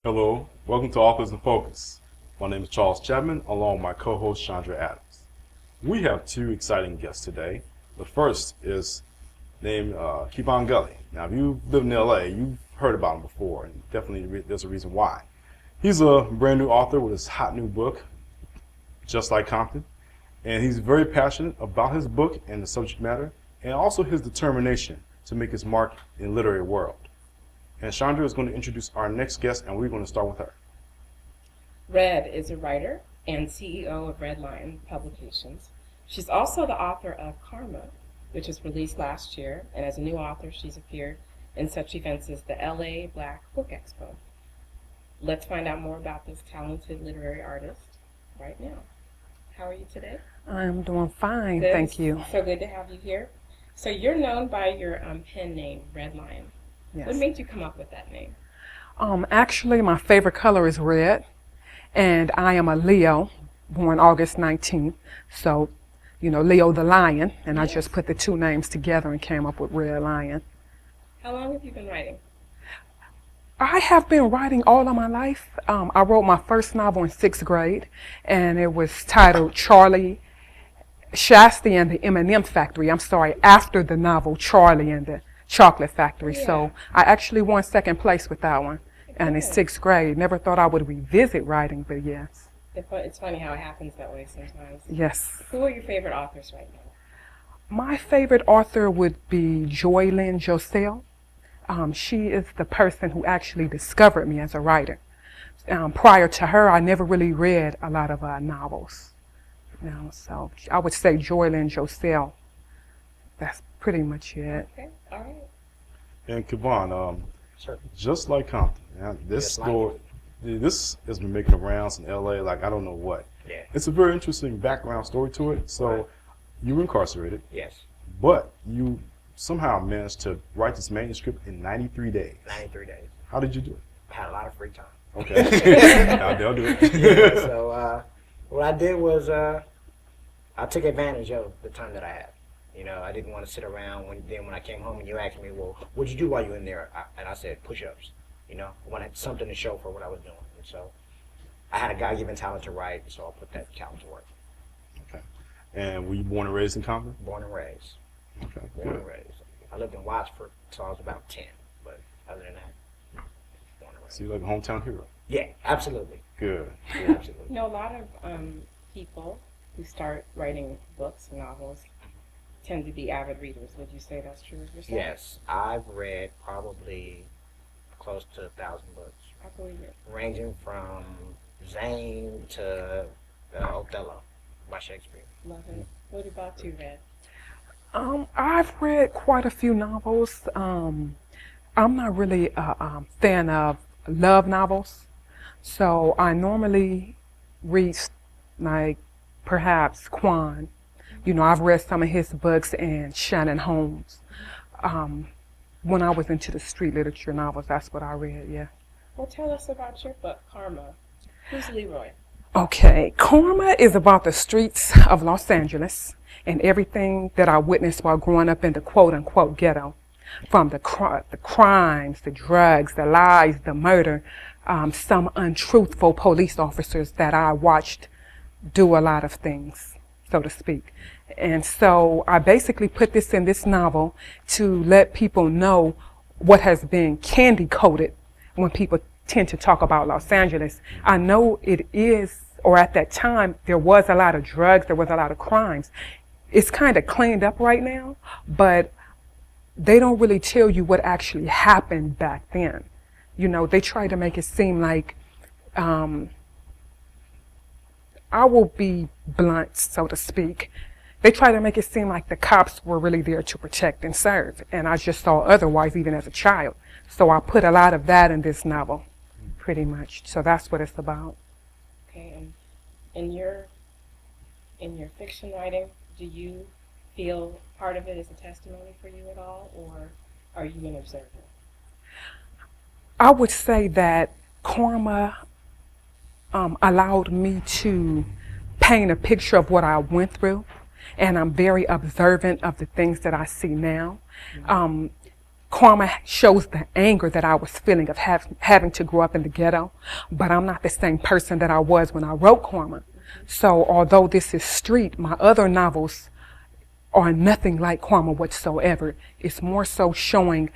Hello, welcome to Authors in Focus. My name is Charles Chapman, along with my co-host Chandra Adams. We have two exciting guests today. The first is named Kevon Gulley. Now, if you live in LA, you've heard about him before, and definitely there's a reason why. He's a brand new author with his hot new book, Just Like Compton, and he's very passionate about his book and the subject matter, and also his determination to make his mark in the literary world. And Chandra is going to introduce our next guest, and we're going to start with her. Red is a writer and CEO of Red Lion Publications. She's also the author of Karma, which was released last year, and as a new author, she's appeared in such events as the LA Black Book Expo. Let's find out more about this talented literary artist right now. How are you today? I'm doing fine, Good. thank you. So good to have you here. So you're known by your pen name, Red Lion. Yes. What made you come up with that name? Actually, my favorite color is red, and I am a Leo, born August 19th. So, Leo the lion, and Yes. I just put the two names together and came up with Red Lion. How long have you been writing? I have been writing all of my life. I wrote my first novel in 6th grade, and it was titled Charlie Shasty and the M&M Factory. After the novel Charlie and the Chocolate Factory. Yeah. So I actually won 2nd place with that one. And in Good. 6th grade, never thought I would revisit writing, but yes. It's funny how it happens that way sometimes. Yes. Who are your favorite authors right now? My favorite author would be Joy Lynn Joselle. She is the person who actually discovered me as a writer. Prior to her, I never really read a lot of novels. So I would say Joy Lynn Joselle. That's pretty much it. Okay, all right. And Kevon, Sure. Just Like Compton. Now, this Just Like story, this has been making the rounds in LA like I don't know what. Yeah. It's a very interesting background story to it. So Right. you were incarcerated, Yes. but you somehow managed to write this manuscript in 93 days. 93 days. How did you do it? I had a lot of free time. Okay. I'll do it. Yeah, so what I did was I took advantage of the time that I had. I didn't want to sit around. When I came home and you asked me, well, what'd you do while you were in there? And I said push-ups. I wanted something to show for what I was doing. And so I had a God-given talent to write, so I put that talent to work. Okay. And were you born and raised in Compton? Born and raised. Okay. Born Good. and raised. I lived in Wattsford until I was about 10. But other than that, born and raised. So you're like a hometown hero. Yeah, absolutely. Good. Yeah, absolutely. A lot of people who start writing books and novels tend to be avid readers. Would you say that's true of yourself? Yes, I've read probably close to 1,000 books, I believe it. ranging from Zane to Othello by Shakespeare. Love it. What about you, Red? I've read quite a few novels. I'm not really a fan of love novels, so I normally read like perhaps Quan. I've read some of his books and Shannon Holmes. When I was into the street literature novels, that's what I read, yeah. Well, tell us about your book, Karma. Who's Leroy? Okay, Karma is about the streets of Los Angeles and everything that I witnessed while growing up in the quote-unquote ghetto. From the crimes, the drugs, the lies, the murder, some untruthful police officers that I watched do a lot of things, so to speak. And so I basically put this in this novel to let people know what has been candy coated when people tend to talk about Los Angeles. I know it is, or at that time, there was a lot of drugs, there was a lot of crimes. It's kind of cleaned up right now, but they don't really tell you what actually happened back then. They try to make it seem like, I will be blunt, so to speak. They try to make it seem like the cops were really there to protect and serve, and I just saw otherwise even as a child. So I put a lot of that in this novel, pretty much. So that's what it's about. Okay, and in your fiction writing, do you feel part of it is a testimony for you at all, or are you an observer? I would say that Karma allowed me to paint a picture of what I went through, and I'm very observant of the things that I see now. Karma shows the anger that I was feeling of having to grow up in the ghetto, but I'm not the same person that I was when I wrote Karma. So although this is street, my other novels are nothing like Karma whatsoever. It's more so showing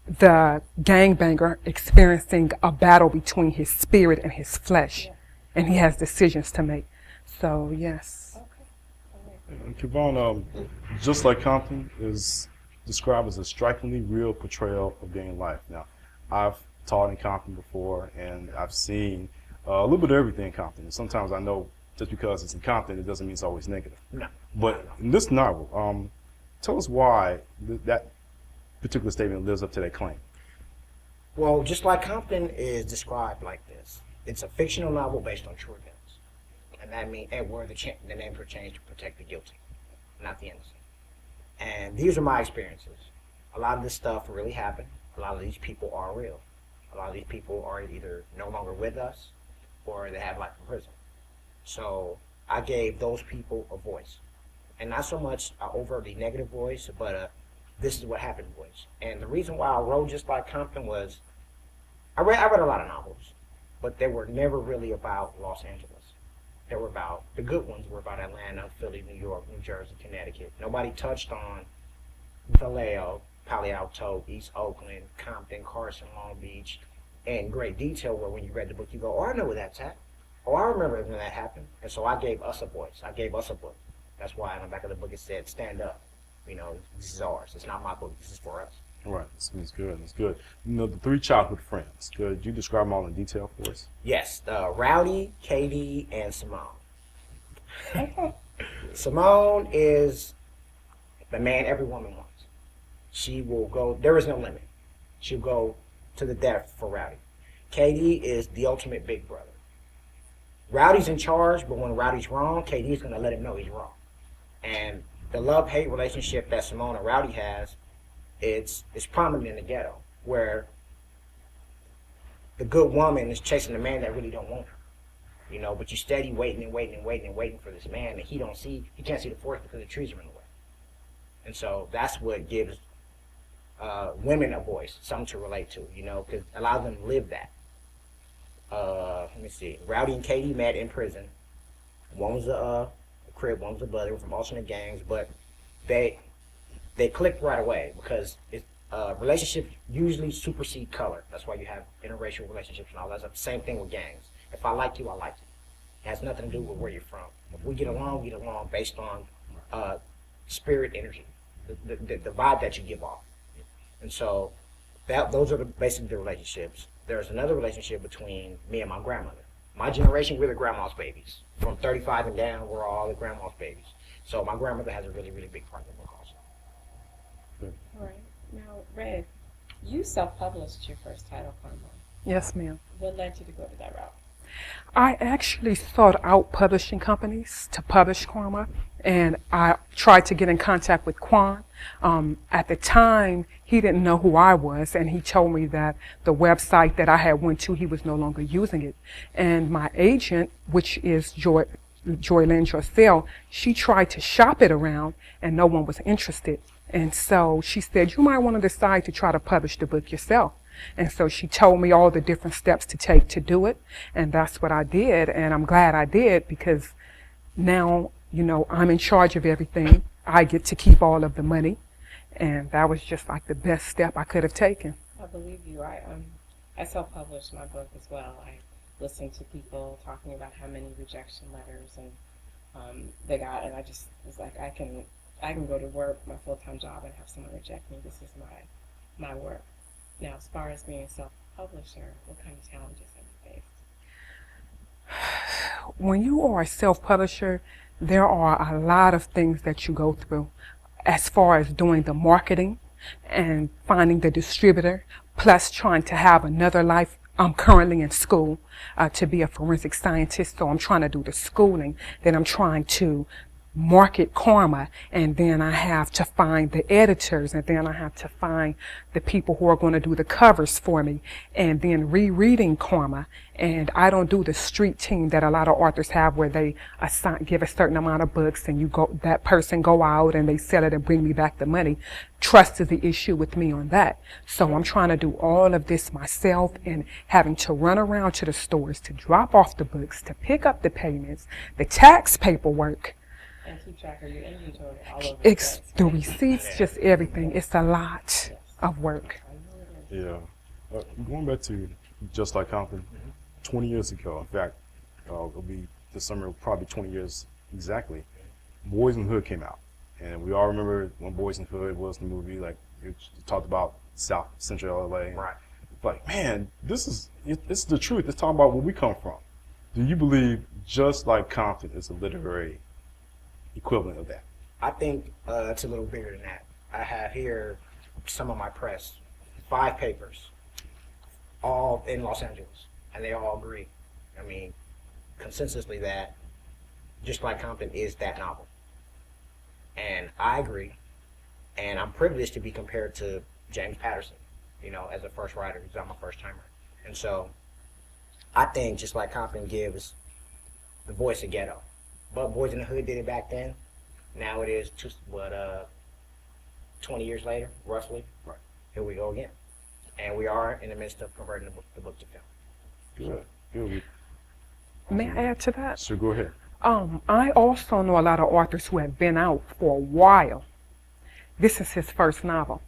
the gangbanger experiencing a battle between his spirit and his flesh, and he has decisions to make. So yes. And Kevon, Just Like Compton is described as a strikingly real portrayal of gang life. Now, I've taught in Compton before, and I've seen a little bit of everything in Compton. And sometimes I know just because it's in Compton, it doesn't mean it's always negative. No. But in this novel, tell us why that particular statement lives up to that claim. Well, Just Like Compton is described like this. It's a fictional novel based on true events. And that means where the names were changed to protect the guilty, not the innocent. And these are my experiences. A lot of this stuff really happened. A lot of these people are real. A lot of these people are either no longer with us or they have life in prison. So I gave those people a voice. And not so much an overtly negative voice, but a this is what happened voice. And the reason why I wrote Just Like Compton was I read a lot of novels, but they were never really about Los Angeles. They were about, the good ones were about Atlanta, Philly, New York, New Jersey, Connecticut. Nobody touched on Vallejo, Palo Alto, East Oakland, Compton, Carson, Long Beach, in great detail where when you read the book, you go, oh, I know where that's at. Oh, I remember when that happened. And so I gave us a voice. I gave us a book. That's why on the back of the book it said, stand up. You know, this is ours. It's not my book. This is for us. Right. That's good. That's good. You know, the three childhood friends. Could you describe them all in detail for us? Yes. Rowdy, Katie, and Simone. Simone is the man every woman wants. She will go, there is no limit. She'll go to the death for Rowdy. Katie is the ultimate big brother. Rowdy's in charge, but when Rowdy's wrong, Katie's going to let him know he's wrong. And the love-hate relationship that Simone and Rowdy has, it's prominent in the ghetto, where the good woman is chasing the man that really don't want her. You know, but you steady waiting and waiting and waiting and waiting for this man, and he can't see the forest because the trees are in the way. And so that's what gives women a voice, something to relate to, you know, because a lot of them live that. Let me see. Rowdy and Katie met in prison. One was a crib, one was a brother from alternate gangs, but they clicked right away because relationships usually supersede color. That's why you have interracial relationships and all that. It's the same thing with gangs. If I like you, I like you. It has nothing to do with where you're from. If we get along based on spirit energy, the vibe that you give off. And so those are basically the relationships. There's another relationship between me and my grandmother. My generation, we're the grandma's babies. From 35 and down, we're all the grandma's babies. So my grandmother has a really, really big part in the book also. All right. Now, Red, you self-published your first title, Karma. Yes, ma'am. What led you to go to that route? I actually sought out publishing companies to publish Karma, and I tried to get in contact with Quan. At the time, he didn't know who I was, and he told me that the website that I had went to, he was no longer using it. And my agent, which is Joylyn Jorsell, she tried to shop it around, and no one was interested. And so she said, you might want to decide to try to publish the book yourself. And so she told me all the different steps to take to do it. And that's what I did. And I'm glad I did because now, you know, I'm in charge of everything. I get to keep all of the money. And that was just like the best step I could have taken. I believe you. I self-published my book as well. I listened to people talking about how many rejection letters and they got, and I just was like, I can go to work, my full-time job, and have someone reject me. This is my work. Now, as far as being a self-publisher, what kind of challenges have you faced? When you are a self-publisher, there are a lot of things that you go through as far as doing the marketing and finding the distributor, plus trying to have another life. I'm currently in school to be a forensic scientist, so I'm trying to do the schooling. Then I'm trying to market karma, and then I have to find the editors, and then I have to find the people who are going to do the covers for me, and then rereading karma. And I don't do the street team that a lot of authors have, where they give a certain amount of books and that person go out and they sell it and bring me back the money. Trust is the issue with me on that. So I'm trying to do all of this myself, and having to run around to the stores to drop off the books, to pick up the payments, the tax paperwork, And keep track of your inventory all over the receipts, just everything. It's a lot of work. Yeah. Going back to Just Like Compton, 20 years ago, in fact, it'll be this summer, probably 20 years exactly, Boys in the Hood came out. And we all remember when Boys in the Hood was the movie, like it talked about South Central LA. Right. Like, man, this is the truth. It's talking about where we come from. Do you believe Just Like Compton is a literary equivalent of that? I think it's a little bigger than that. I have here some of my press, 5 papers, all in Los Angeles, and they all agree. I mean, consensusly that Just Like Compton is that novel. And I agree, and I'm privileged to be compared to James Patterson, as a first writer, because I'm a first timer. And so I think Just Like Compton gives the voice of ghetto. But Boys in the Hood did it back then. Now it is 20 years later, roughly. Right. Here we go again, and we are in the midst of converting the book to film. Good. May I add to that? So go ahead. I also know a lot of authors who have been out for a while. This is his first novel.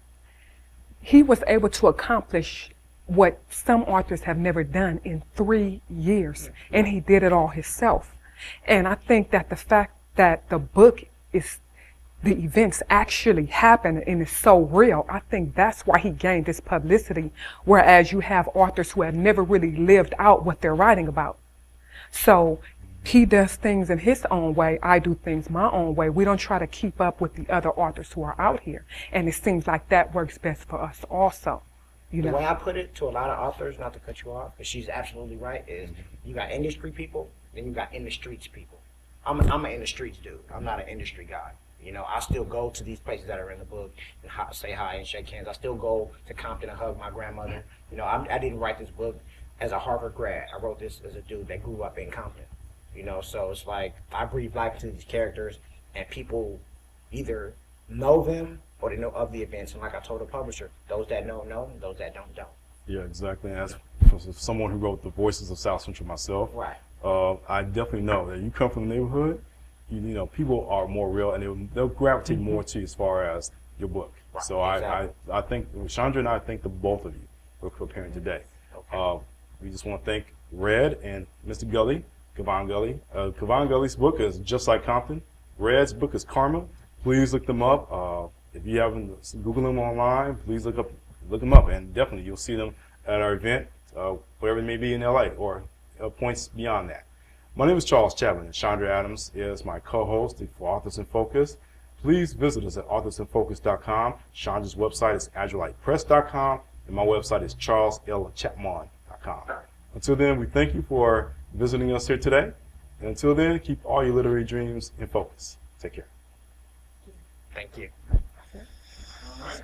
He was able to accomplish what some authors have never done in 3 years, and he did it all himself. And I think that the fact that the book the events actually happen and is so real, I think that's why he gained this publicity, whereas you have authors who have never really lived out what they're writing about. So he does things in his own way. I do things my own way. We don't try to keep up with the other authors who are out here. And it seems like that works best for us also. The way I put it to a lot of authors, not to cut you off, but she's absolutely right, is you got industry people, then you got in the streets people. I'm an in the streets dude. I'm not an industry guy. I still go to these places that are in the book and say hi and shake hands. I still go to Compton and hug my grandmother. I didn't write this book as a Harvard grad. I wrote this as a dude that grew up in Compton. So it's like I breathe life into these characters, and people either know them or they know of the events. And like I told the publisher, those that know, those that don't. Yeah, exactly. As someone who wrote The Voices of South Central myself, Right. I definitely know that you come from the neighborhood, people are more real, and they'll gravitate more to you as far as your book. Right, So exactly. I think, Chandra and I thank the both of you for preparing today. Okay. We just want to thank Red and Mr. Gulley, Kevon Gulley. Kevon Gulley's book is Just Like Compton. Red's book is Karma. Please look them up. If you haven't Googled them online, please look them up, and definitely you'll see them at our event, wherever it may be in LA or points beyond that. My name is Charles Chapman, and Chandra Adams is my co-host for Authors in Focus. Please visit us at authorsinfocus.com. Chandra's website is agilitepress.com, and my website is charleslchapman.com. Until then, we thank you for visiting us here today. And until then, keep all your literary dreams in focus. Take care. Thank you. All right.